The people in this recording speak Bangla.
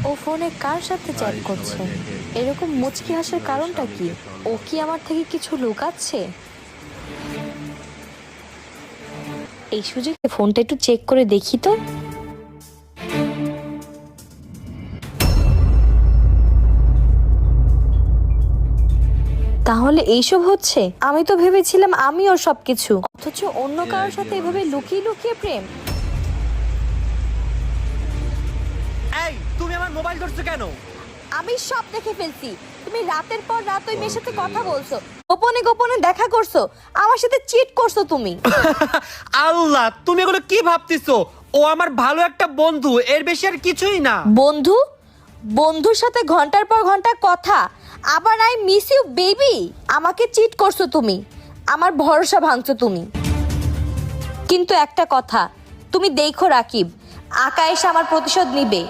ও ফোনে কার সাথে চ্যাট করছে? এরকম মুচকি হাসার কারণটা কি? ও কি আমার থেকে কিছু লুকাচ্ছে? এই সুযোগে ফোনটা একটু চেক করে দেখি তো। তাহলে এইসব হচ্ছে? আমি তো ভেবেছিলাম আমি ওর সবকিছু, অথচ অন্য কারোর সাথে এভাবে লুকিয়ে লুকিয়ে প্রেম। এই তুমি আমার মোবাইল ধরছো কেন? আমি সব দেখে ফেলছি। তুমি রাতের পর রাত ওই মেয়ের সাথে কথা বলছো, গোপনে গোপনে দেখা করছো, আমার সাথে চিট করছো তুমি। আল্লাহ, তুমি এগুলো কি ভাবতেছো? ও আমার ভালো একটা বন্ধু, এর বেশি আর কিছুই না। বন্ধু? বন্ধুর সাথে ঘন্টার পর ঘন্টা কথা, আবার আই মিস ইউ বেবি। আমাকে চিট করছো তুমি, আমার ভরসা ভাঙছো তুমি। কিন্তু একটা কথা, তুমি দেখো রাকিব, আকাশ আমার প্রতিশোধ নিবে।